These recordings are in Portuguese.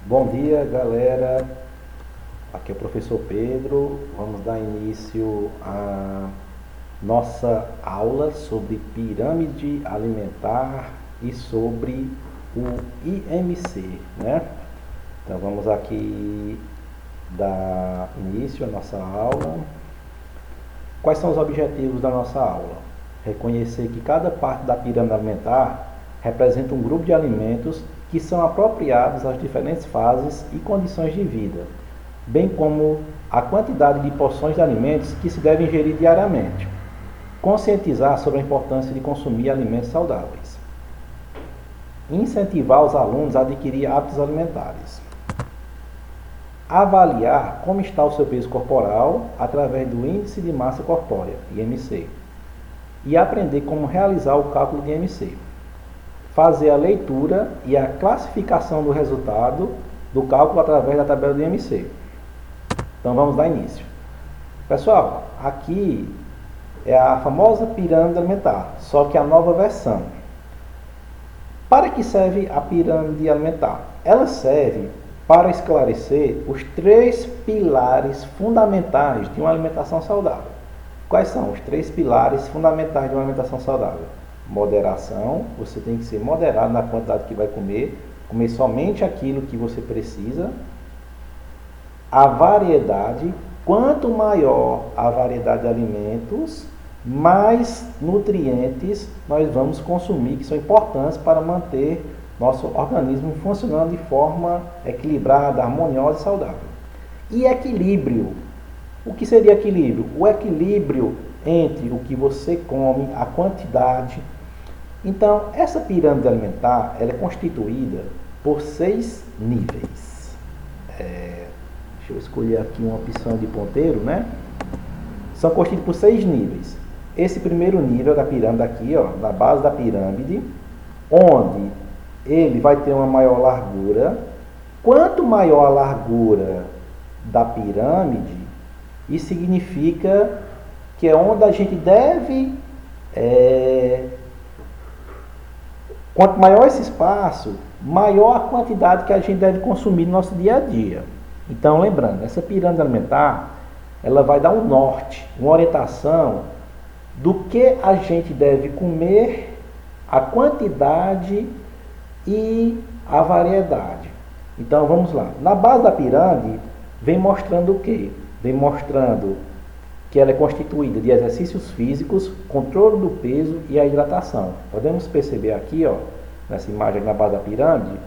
Bom dia, galera. Aqui é o professor Pedro. Vamos dar início à nossa aula sobre pirâmide alimentar e sobre o IMC, né? Então vamos aqui dar início à nossa aula. Quais são os objetivos da nossa aula? Reconhecer que cada parte da pirâmide alimentar representa um grupo de alimentos que são apropriados às diferentes fases e condições de vida, bem como a quantidade de porções de alimentos que se devem ingerir diariamente. Conscientizar sobre a importância de consumir alimentos saudáveis. Incentivar os alunos a adquirir hábitos alimentares. Avaliar como está o seu peso corporal através do Índice de Massa Corpórea, IMC, e aprender como realizar o cálculo de IMC. Fazer a leitura e a classificação do resultado do cálculo através da tabela do IMC. Então vamos dar início. Pessoal, aqui é a famosa pirâmide alimentar, só que a nova versão. Para que serve a pirâmide alimentar? Ela serve para esclarecer os 3 pilares fundamentais de uma alimentação saudável. Quais são os 3 pilares fundamentais de uma alimentação saudável? Moderação, você tem que ser moderado na quantidade que vai comer somente aquilo que você precisa. A variedade, quanto maior a variedade de alimentos, mais nutrientes nós vamos consumir, que são importantes para manter nosso organismo funcionando de forma equilibrada, harmoniosa e saudável. E equilíbrio. O que seria equilíbrio? O equilíbrio entre o que você come, a quantidade. Então, essa pirâmide alimentar ela é constituída por 6 níveis. Deixa eu escolher aqui uma opção de ponteiro, né? São constituídos por 6 níveis. Esse primeiro nível da pirâmide aqui, ó, na base da pirâmide, onde ele vai ter uma maior largura. Quanto maior a largura da pirâmide, isso significa que é onde a gente deve... Quanto maior esse espaço, maior a quantidade que a gente deve consumir no nosso dia a dia. Então, lembrando, essa pirâmide alimentar, ela vai dar um norte, uma orientação do que a gente deve comer, a quantidade e a variedade. Então, vamos lá. Na base da pirâmide, vem mostrando o quê? Vem mostrando que ela é constituída de exercícios físicos, controle do peso e a hidratação. Podemos perceber aqui, ó, nessa imagem na base da pirâmide,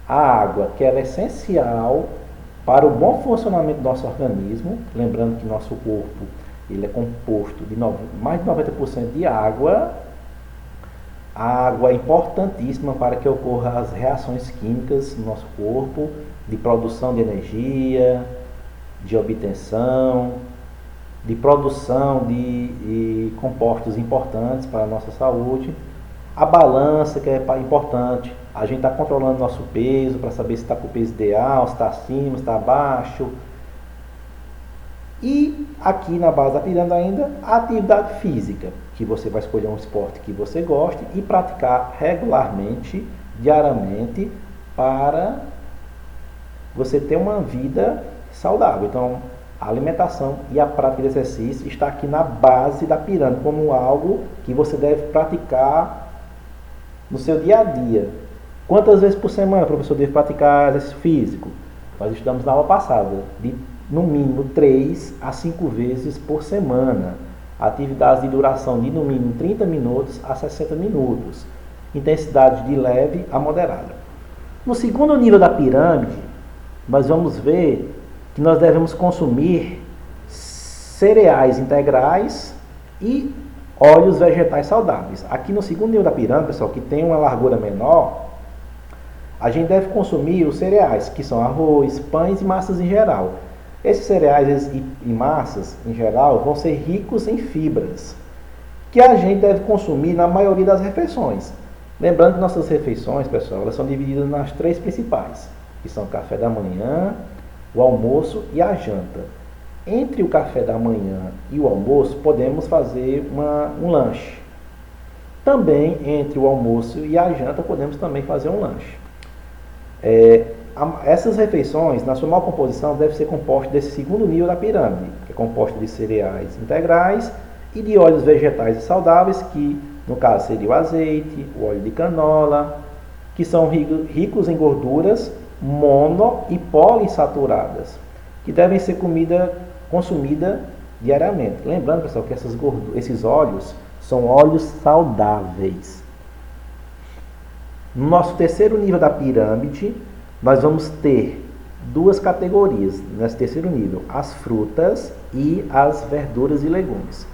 a água, que ela é essencial para o bom funcionamento do nosso organismo. Lembrando que nosso corpo ele é composto de mais de 90% de água. A água é importantíssima para que ocorram as reações químicas no nosso corpo, de produção de energia, de obtenção, de produção de compostos importantes para a nossa saúde. A balança, que é importante, a gente está controlando nosso peso para saber se está com o peso ideal, se está acima, se está abaixo. E aqui na base da pirâmide ainda, a atividade física, que você vai escolher um esporte que você goste e praticar regularmente, diariamente, para você ter uma vida saudável. Então, a alimentação e a prática de exercício está aqui na base da pirâmide, como algo que você deve praticar no seu dia a dia. Quantas vezes por semana o professor deve praticar exercício físico? Nós estudamos na aula passada, de no mínimo 3 a 5 vezes por semana. Atividades de duração de no mínimo 30 minutos a 60 minutos. Intensidade de leve a moderada. No segundo nível da pirâmide, nós vamos ver que nós devemos consumir cereais integrais e óleos vegetais saudáveis. Aqui no segundo nível da pirâmide, pessoal, que tem uma largura menor, a gente deve consumir os cereais, que são arroz, pães e massas em geral. Esses cereais e massas, em geral, vão ser ricos em fibras, que a gente deve consumir na maioria das refeições. Lembrando que nossas refeições, pessoal, elas são divididas nas 3 principais, que são o café da manhã, o almoço e a janta. Entre o café da manhã e o almoço, podemos fazer um lanche. Também, entre o almoço e a janta, podemos também fazer um lanche. essas refeições, na sua maior composição, devem ser compostas desse segundo nível da pirâmide, que é composto de cereais integrais e de óleos vegetais e saudáveis, que no caso seria o azeite, o óleo de canola, que são ricos em gorduras mono e poliinsaturadas, que devem ser consumida diariamente. Lembrando, pessoal, que esses óleos são óleos saudáveis. No nosso terceiro nível da pirâmide, nós vamos ter duas categorias nesse terceiro nível: as frutas e as verduras e legumes.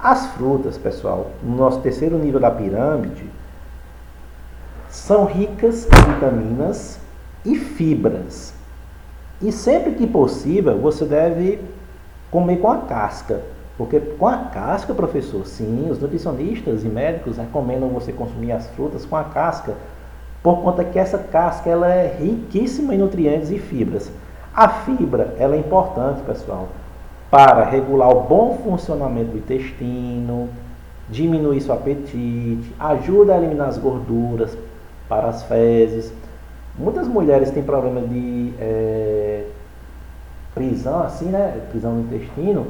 As frutas, pessoal, no nosso terceiro nível da pirâmide, são ricas em vitaminas e fibras. E sempre que possível, você deve comer com a casca. Porque com a casca, professor, sim, os nutricionistas e médicos recomendam você consumir as frutas com a casca, por conta que essa casca ela é riquíssima em nutrientes e fibras. A fibra ela é importante, pessoal, para regular o bom funcionamento do intestino, diminuir seu apetite, ajuda a eliminar as gorduras para as fezes. Muitas mulheres têm problema de prisão, assim, né? Prisão no intestino,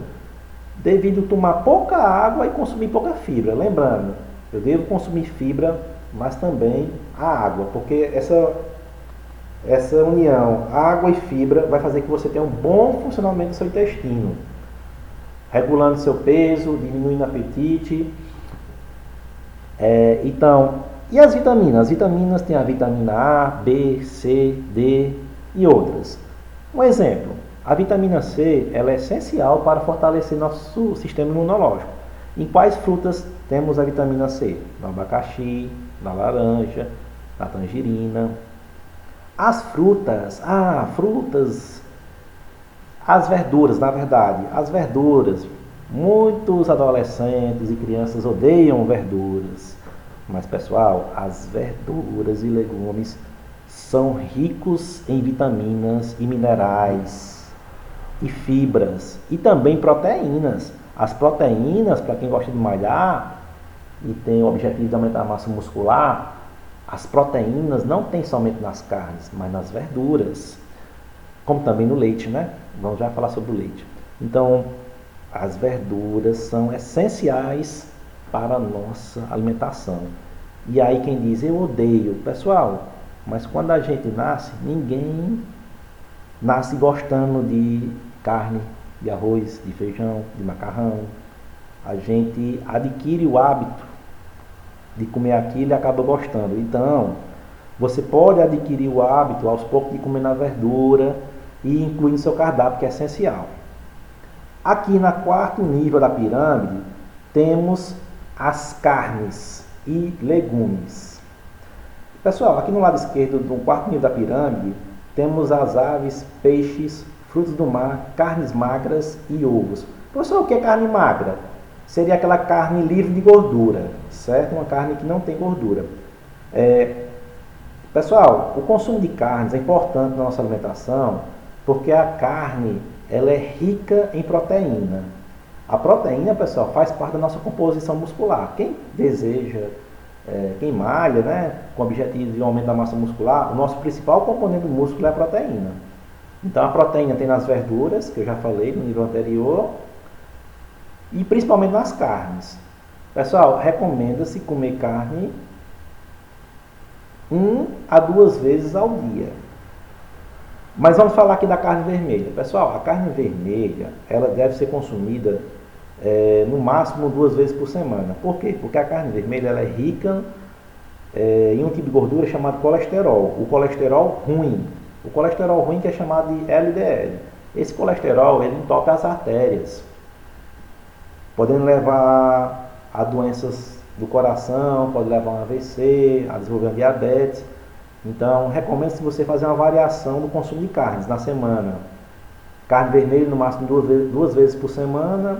devido a tomar pouca água e consumir pouca fibra. Lembrando, eu devo consumir fibra, mas também a água, porque essa união água e fibra vai fazer que você tenha um bom funcionamento do seu intestino, regulando seu peso, diminuindo o apetite. Então, e as vitaminas? As vitaminas tem a vitamina A, B, C, D e outras. Um exemplo, a vitamina C ela é essencial para fortalecer nosso sistema imunológico. Em quais frutas temos a vitamina C? No abacaxi, na laranja, na tangerina. As frutas, as verduras, na verdade, as verduras. Muitos adolescentes e crianças odeiam verduras. Mas, pessoal, as verduras e legumes são ricos em vitaminas e minerais e fibras e também proteínas. As proteínas, para quem gosta de malhar e tem o objetivo de aumentar a massa muscular, as proteínas não tem somente nas carnes, mas nas verduras, como também no leite, né? Vamos já falar sobre o leite. Então, as verduras são essenciais para a nossa alimentação. E aí quem diz, eu odeio, pessoal, mas quando a gente nasce, ninguém nasce gostando de carne, de arroz, de feijão, de macarrão. A gente adquire o hábito de comer aquilo e acaba gostando. Então, você pode adquirir o hábito aos poucos de comer na verdura e incluir no seu cardápio, que é essencial. Aqui na quarto nível da pirâmide, temos as carnes e legumes. Pessoal, aqui no lado esquerdo do quarto nível da pirâmide, temos as aves, peixes, frutos do mar, carnes magras e ovos. Professor, o que é carne magra? Seria aquela carne livre de gordura, certo? Uma carne que não tem gordura. Pessoal, o consumo de carnes é importante na nossa alimentação, porque a carne ela é rica em proteína. A proteína, pessoal, faz parte da nossa composição muscular. Quem deseja, quem malha, né, com o objetivo de aumento da massa muscular, o nosso principal componente do músculo é a proteína. Então, a proteína tem nas verduras, que eu já falei no nível anterior, e principalmente nas carnes. Pessoal, recomenda-se comer carne 1 a 2 vezes ao dia. Mas vamos falar aqui da carne vermelha. Pessoal, a carne vermelha, ela deve ser consumida no máximo 2 vezes por semana. Por quê? Porque a carne vermelha ela é rica em um tipo de gordura chamado colesterol. O colesterol ruim. O colesterol ruim que é chamado de LDL. Esse colesterol, ele entope as artérias, podendo levar a doenças do coração, pode levar a um AVC, a desenvolver uma diabetes. Então, recomendo-se você fazer uma variação do consumo de carnes na semana. Carne vermelha no máximo 2 vezes por semana,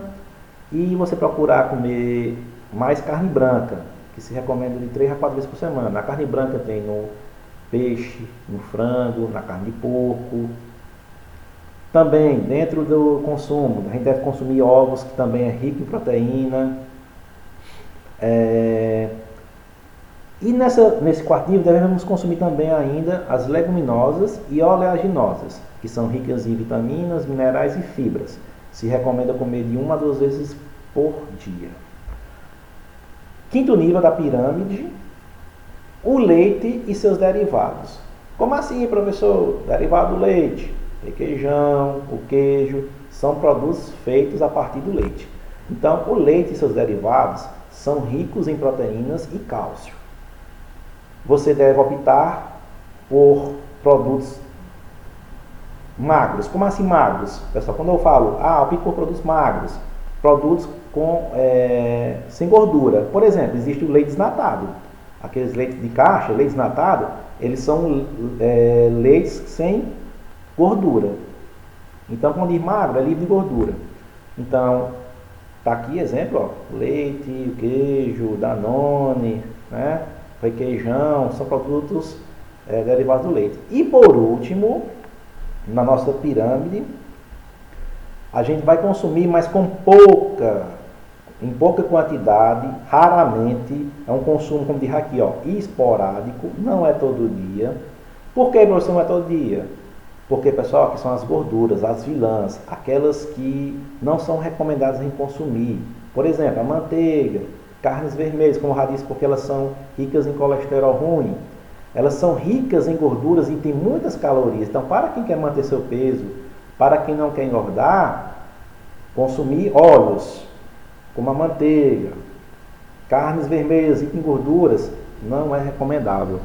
e você procurar comer mais carne branca, que se recomenda de 3 a 4 vezes por semana. A carne branca tem no peixe, no frango, na carne de porco. Também, dentro do consumo, a gente deve consumir ovos, que também é rico em proteína. E nesse quarto nível devemos consumir também ainda as leguminosas e oleaginosas, que são ricas em vitaminas, minerais e fibras. Se recomenda comer de 1 a 2 vezes por dia. Quinto nível da pirâmide, o leite e seus derivados. Como assim, professor? Derivado do leite, requeijão, o queijo, são produtos feitos a partir do leite. Então, o leite e seus derivados são ricos em proteínas e cálcio. Você deve optar por produtos magros. Como assim magros? Pessoal, quando eu falo, opto por produtos magros, produtos sem gordura. Por exemplo, existe o leite desnatado. Aqueles leites de caixa, leite desnatado, eles são leites sem gordura. Então, quando diz magro, é livre de gordura. Então, tá aqui exemplo, leite, queijo, Danone, né? Requeijão, são produtos derivados do leite. E por último, na nossa pirâmide, a gente vai consumir, mas em pouca quantidade, raramente, é um consumo, como diz aqui, esporádico, não é todo dia. Por que, professor, não é todo dia? Porque, pessoal, aqui são as gorduras, as vilãs, aquelas que não são recomendadas em consumir. Por exemplo, a manteiga, carnes vermelhas, como eu já disse, porque elas são ricas em colesterol ruim. Elas são ricas em gorduras e têm muitas calorias. Então, para quem quer manter seu peso, para quem não quer engordar, consumir óleos, como a manteiga, carnes vermelhas e em gorduras, não é recomendável.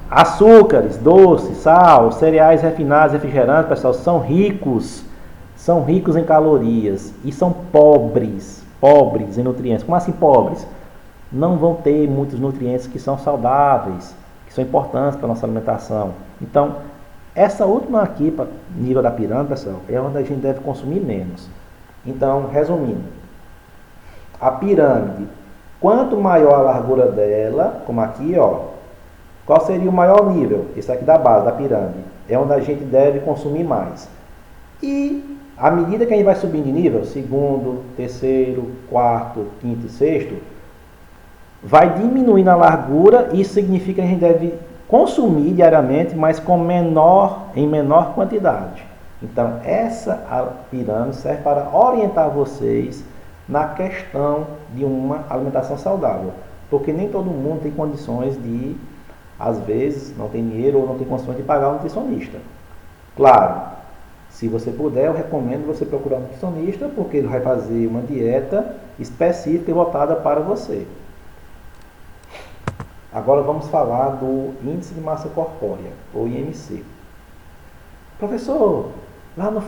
Açúcares, doces, sal, cereais refinados, refrigerantes, pessoal, são ricos em calorias e são pobres em nutrientes. Como assim pobres? Não vão ter muitos nutrientes que são saudáveis, que são importantes para a nossa alimentação. Então, essa última aqui, para nível da pirâmide, pessoal, é onde a gente deve consumir menos. Então, resumindo, a pirâmide, quanto maior a largura dela, como aqui, qual seria o maior nível? Esse aqui da base, da pirâmide. É onde a gente deve consumir mais. E à medida que a gente vai subindo de nível, segundo, terceiro, quarto, quinto e sexto, vai diminuindo a largura. Isso significa que a gente deve consumir diariamente, mas em menor quantidade. Então, essa pirâmide serve para orientar vocês na questão de uma alimentação saudável. Porque nem todo mundo tem condições de, às vezes, não tem dinheiro ou não tem condições de pagar um nutricionista. Claro, se você puder, eu recomendo você procurar um nutricionista, porque ele vai fazer uma dieta específica e voltada para você. Agora vamos falar do índice de massa corpórea, ou IMC. Professor, lá no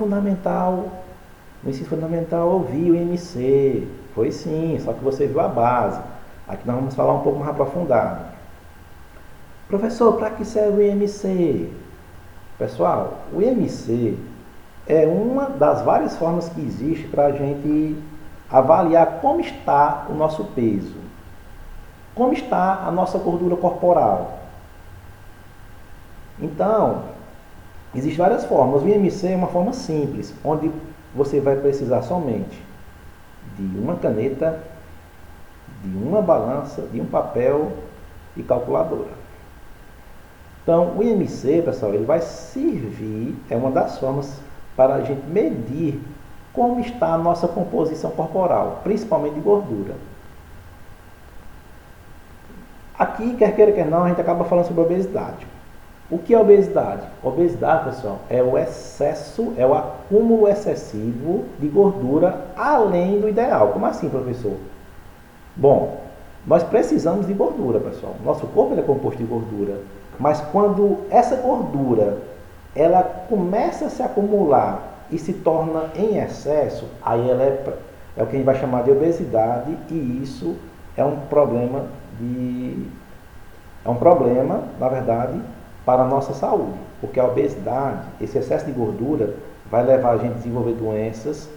ensino fundamental eu vi o IMC. Foi sim, só que você viu a base. Aqui nós vamos falar um pouco mais aprofundado. Professor, para que serve o IMC? Pessoal, o IMC é uma das várias formas que existe para a gente avaliar como está o nosso peso, como está a nossa gordura corporal. Então, existem várias formas. O IMC é uma forma simples, onde você vai precisar somente de uma caneta, de uma balança, de um papel e calculadora. Então, o IMC, pessoal, ele vai servir, é uma das formas para a gente medir como está a nossa composição corporal, principalmente de gordura. Aqui, quer queira, quer não, a gente acaba falando sobre obesidade. O que é obesidade? Obesidade, pessoal, é o excesso, é o acúmulo excessivo de gordura além do ideal. Como assim, professor? Bom, nós precisamos de gordura, pessoal. Nosso corpo é composto de gordura. Mas quando essa gordura ela começa a se acumular e se torna em excesso, aí ela é o que a gente vai chamar de obesidade, e isso é um problema na verdade, para a nossa saúde, porque a obesidade, esse excesso de gordura, vai levar a gente a desenvolver doenças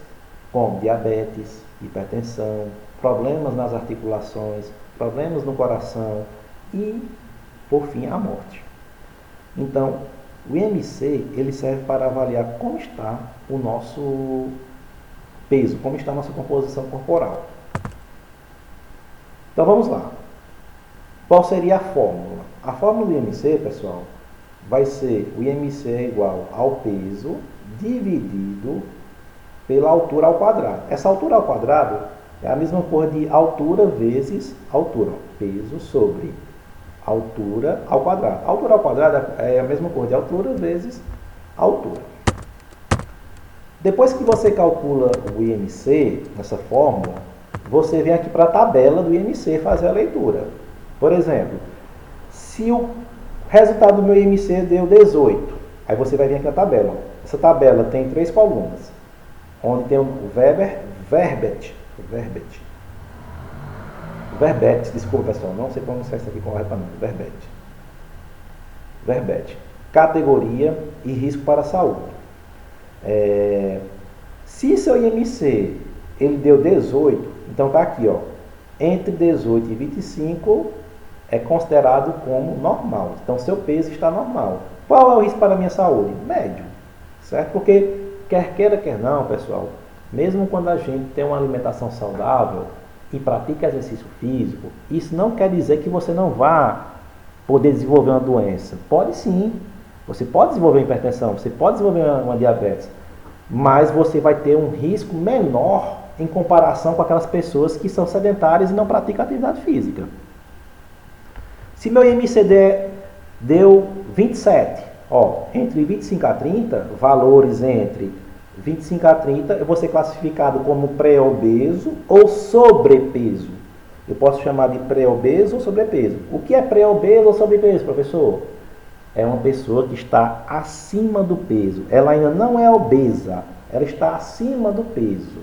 como diabetes, hipertensão, problemas nas articulações, problemas no coração e, por fim, a morte. Então, o IMC, ele serve para avaliar como está o nosso peso, como está a nossa composição corporal. Então, vamos lá. Qual seria a fórmula? A fórmula do IMC, pessoal, vai ser o IMC é igual ao peso dividido pela altura ao quadrado. Essa altura ao quadrado é a mesma coisa de altura vezes altura. Peso sobre altura ao quadrado. Altura ao quadrado é a mesma coisa de altura vezes altura. Depois que você calcula o IMC, nessa fórmula, você vem aqui para a tabela do IMC fazer a leitura. Por exemplo, se o resultado do meu IMC deu 18, aí você vai vir aqui na tabela. Essa tabela tem 3 colunas, onde tem o verbete, desculpa pessoal, não sei pronunciar isso aqui corretamente, verbete, categoria e risco para a saúde. Se seu IMC ele deu 18, então tá aqui, ó, entre 18 e 25 é considerado como normal. Então seu peso está normal. Qual é o risco para a minha saúde? Médio, certo? Porque quer queira, quer não, pessoal, mesmo quando a gente tem uma alimentação saudável e pratica exercício físico, isso não quer dizer que você não vá poder desenvolver uma doença. Pode sim. Você pode desenvolver hipertensão, você pode desenvolver uma diabetes, mas você vai ter um risco menor em comparação com aquelas pessoas que são sedentárias e não praticam atividade física. Se meu IMC deu 27, ó, entre 25 a 30, valores entre 25 a 30, eu vou ser classificado como pré-obeso ou sobrepeso. Eu posso chamar de pré-obeso ou sobrepeso. O que é pré-obeso ou sobrepeso, professor? É uma pessoa que está acima do peso. Ela ainda não é obesa, ela está acima do peso.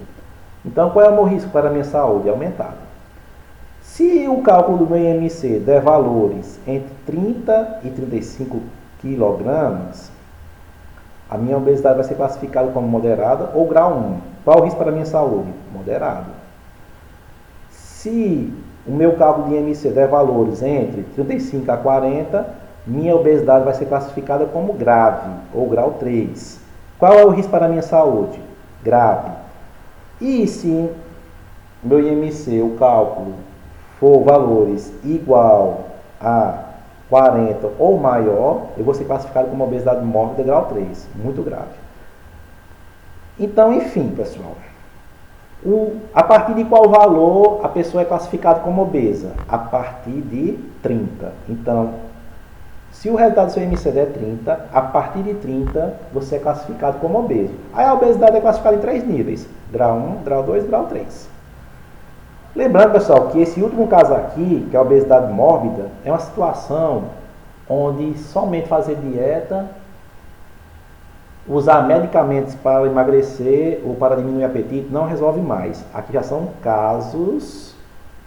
Então, qual é o meu risco para a minha saúde? Aumentado. Se o cálculo do meu IMC der valores entre 30 e 35 quilogramas, a minha obesidade vai ser classificada como moderada ou grau 1. Qual é o risco para a minha saúde? Moderado. Se o meu cálculo de IMC der valores entre 35 a 40, minha obesidade vai ser classificada como grave ou grau 3. Qual é o risco para a minha saúde? Grave. E se meu IMC, o cálculo, for valores igual a 40 ou maior, eu vou ser classificado como obesidade mórbida grau 3, muito grave. Então, enfim, pessoal, a partir de qual valor a pessoa é classificada como obesa? A partir de 30. Então, se o resultado do seu IMC der 30, a partir de 30 você é classificado como obeso. Aí a obesidade é classificada em 3 níveis: grau 1, grau 2 e grau 3. Lembrando, pessoal, que esse último caso aqui, que é a obesidade mórbida, é uma situação onde somente fazer dieta, usar medicamentos para emagrecer ou para diminuir o apetite não resolve mais. Aqui já são casos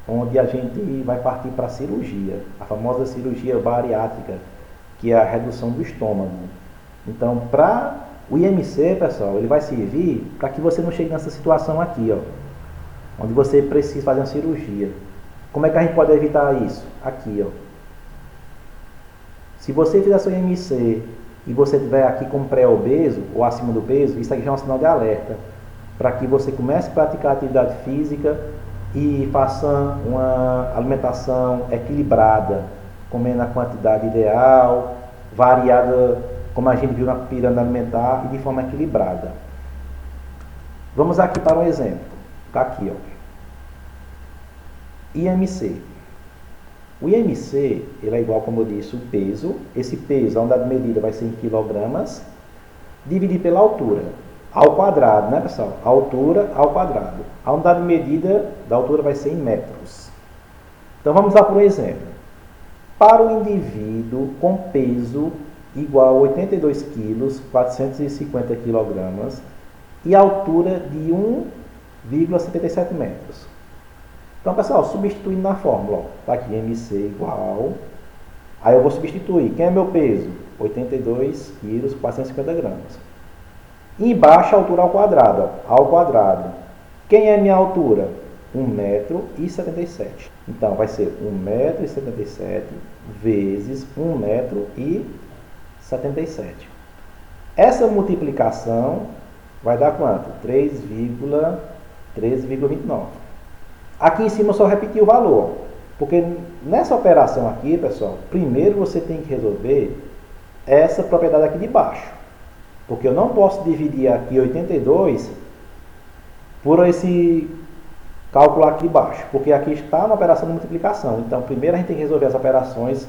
onde a gente vai partir para a cirurgia, a famosa cirurgia bariátrica, que é a redução do estômago. Então, para o IMC, pessoal, ele vai servir para que você não chegue nessa situação aqui, ó, onde você precisa fazer uma cirurgia. Como é que a gente pode evitar isso? Aqui, ó. Se você fizer seu IMC e você estiver aqui como pré-obeso ou acima do peso, isso aqui já é um sinal de alerta para que você comece a praticar atividade física e faça uma alimentação equilibrada, comendo a quantidade ideal, variada, como a gente viu na pirâmide alimentar, e de forma equilibrada. Vamos aqui para um exemplo. Está aqui, ó. IMC. O IMC, ele é igual, como eu disse, o peso. Esse peso, a unidade de medida vai ser em quilogramas, dividido pela altura, ao quadrado, né, pessoal? A altura ao quadrado. A unidade de medida da altura vai ser em metros. Então, vamos lá para um exemplo. Para o indivíduo com peso igual a 82 quilos, 450 quilogramas, e altura de 1,77 metros. Então, pessoal, substituindo na fórmula, está aqui MC igual, aí eu vou substituir. Quem é meu peso? 82 quilos, 450 gramas. E embaixo, a altura ao quadrado, ó, ao quadrado. Quem é minha altura? 1,77 m. Então, vai ser 1,77 m vezes 1,77 m. Essa multiplicação vai dar quanto? 13,29. Aqui em cima eu só repeti o valor. Porque nessa operação aqui, pessoal, primeiro você tem que resolver essa propriedade aqui de baixo. Porque eu não posso dividir aqui 82 por esse cálculo aqui de baixo. Porque aqui está na operação de multiplicação. Então, primeiro a gente tem que resolver as operações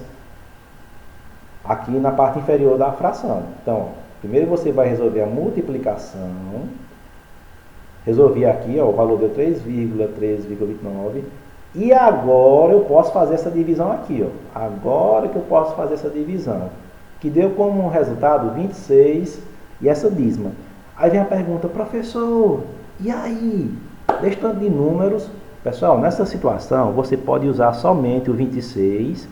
aqui na parte inferior da fração. Então, primeiro você vai resolver a multiplicação. Resolvi aqui, ó, o valor deu 3,3,29. E agora eu posso fazer essa divisão aqui, ó. Agora que eu posso fazer essa divisão. Que deu como resultado 26 e essa dízima. Aí vem a pergunta, professor, e aí? Desse tanto de números, pessoal, nessa situação você pode usar somente o 26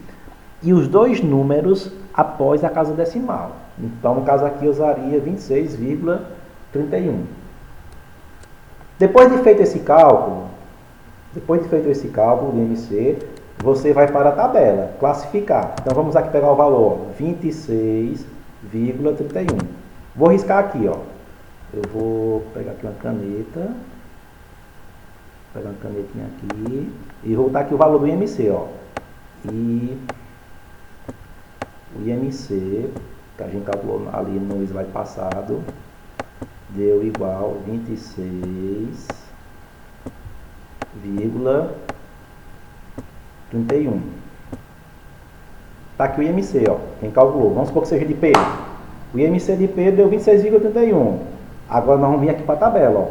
e os dois números após a casa decimal. Então, no caso aqui, eu usaria 26,31. Depois de feito esse cálculo do IMC, você vai para a tabela, classificar. Então, vamos aqui pegar o valor, 26,31. Vou riscar aqui, ó. Eu vou pegar aqui uma caneta. Pegar uma canetinha aqui. E vou botar aqui o valor do IMC, ó. E o IMC, que a gente calculou ali no slide passado, deu igual 26,31. Tá aqui o IMC, ó. Quem calculou? Vamos supor que seja de Pedro. O IMC de Pedro deu 26,31. Agora nós vamos vir aqui para a tabela, ó.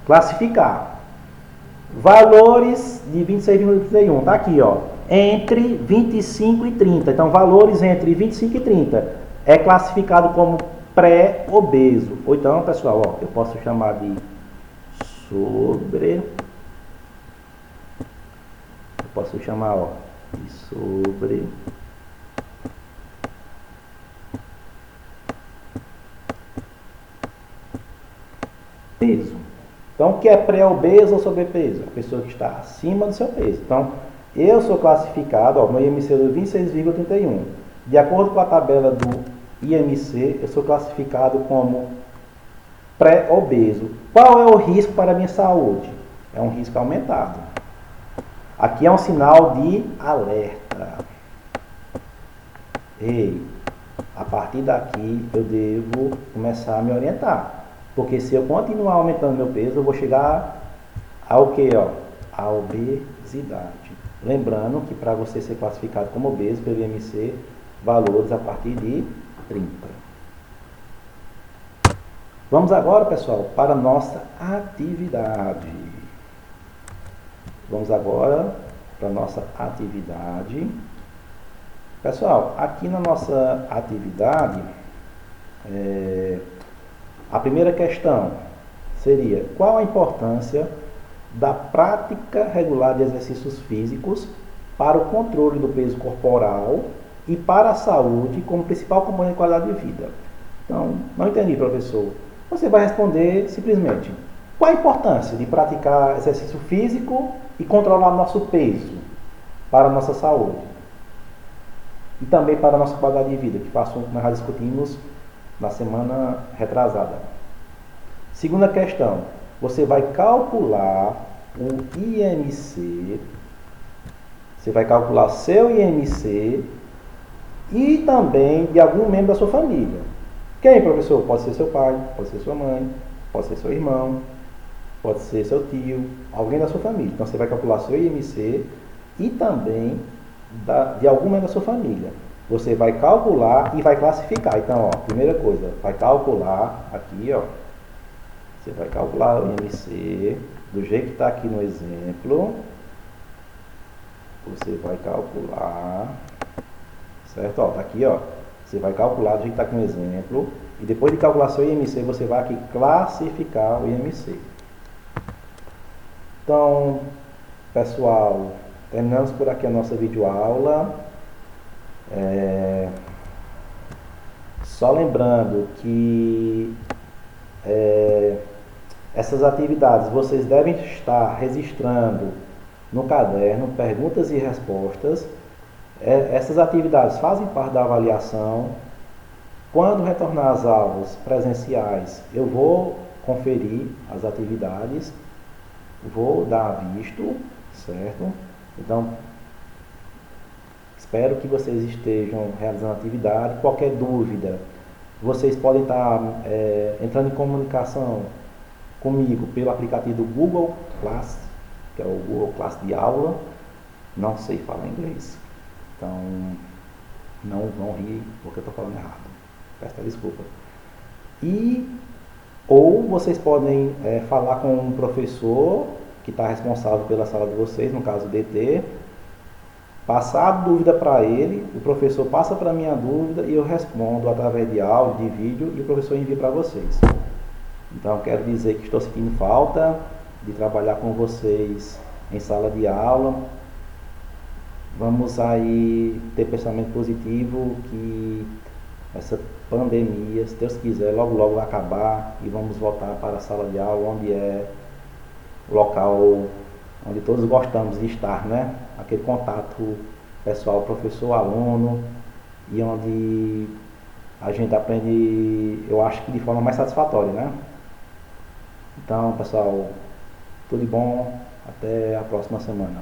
Classificar. Valores de 26,31. Tá aqui, ó. Entre 25 e 30. Então, valores entre 25 e 30 é classificado como pré-obeso. Ou então, pessoal, ó, eu posso chamar de sobre. Eu posso chamar, ó, de sobre. Peso. Então, o que é pré-obeso ou sobrepeso? A pessoa que está acima do seu peso. Então, eu sou classificado, ó, meu IMC é 26,31. De acordo com a tabela do IMC, eu sou classificado como pré-obeso. Qual é o risco para a minha saúde? É um risco aumentado. Aqui é um sinal de alerta. Ei, a partir daqui eu devo começar a me orientar. Porque se eu continuar aumentando meu peso, eu vou chegar ao que, ó? A obesidade. Lembrando que para você ser classificado como obeso pelo IMC, valores a partir de 30. Vamos agora, pessoal, para a nossa atividade. Vamos agora para a nossa atividade. Pessoal, aqui na nossa atividade, a primeira questão seria: qual a importância da prática regular de exercícios físicos para o controle do peso corporal e para a saúde como principal componente de qualidade de vida? Então, não entendi, professor. Você vai responder simplesmente: qual a importância de praticar exercício físico e controlar nosso peso para a nossa saúde? E também para a nossa qualidade de vida, que foi o assunto que nós já discutimos na semana retrasada. Segunda questão: você vai calcular o IMC, você vai calcular seu IMC e também de algum membro da sua família. Quem, professor? Pode ser seu pai, pode ser sua mãe, pode ser seu irmão, pode ser seu tio, alguém da sua família. Então você vai calcular seu IMC e também de algum membro da sua família. Você vai calcular e vai classificar. Então, ó, primeira coisa, vai calcular aqui, ó. Você vai calcular o IMC do jeito que está aqui no exemplo. Você vai calcular, certo? Ó, tá aqui, ó. Você vai calcular do jeito que está aqui no exemplo. E depois de calcular seu IMC, você vai aqui classificar o IMC. Então, pessoal, terminamos por aqui a nossa videoaula. Só lembrando que essas atividades vocês devem estar registrando no caderno perguntas e respostas. Essas atividades fazem parte da avaliação. Quando retornar às aulas presenciais, eu vou conferir as atividades, vou dar visto, certo? Então, Espero que vocês estejam realizando a atividade. Qualquer dúvida, vocês podem estar entrando em comunicação comigo pelo aplicativo do Google Class, que é o Google Class de aula. Não sei falar inglês, então não vão rir porque eu estou falando errado. Peço desculpa. Ou vocês podem falar com um professor que está responsável pela sala de vocês, no caso o DT, passar a dúvida para ele, o professor passa para mim a dúvida e eu respondo através de áudio, de vídeo, e o professor envia para vocês. Então quero dizer que estou sentindo falta de trabalhar com vocês em sala de aula. Vamos aí ter pensamento positivo que essa pandemia, se Deus quiser, logo logo vai acabar e vamos voltar para a sala de aula, onde é o local onde todos gostamos de estar, né? Aquele contato pessoal, professor-aluno, e onde a gente aprende, eu acho que de forma mais satisfatória, né? Então, pessoal, tudo de bom, até a próxima semana.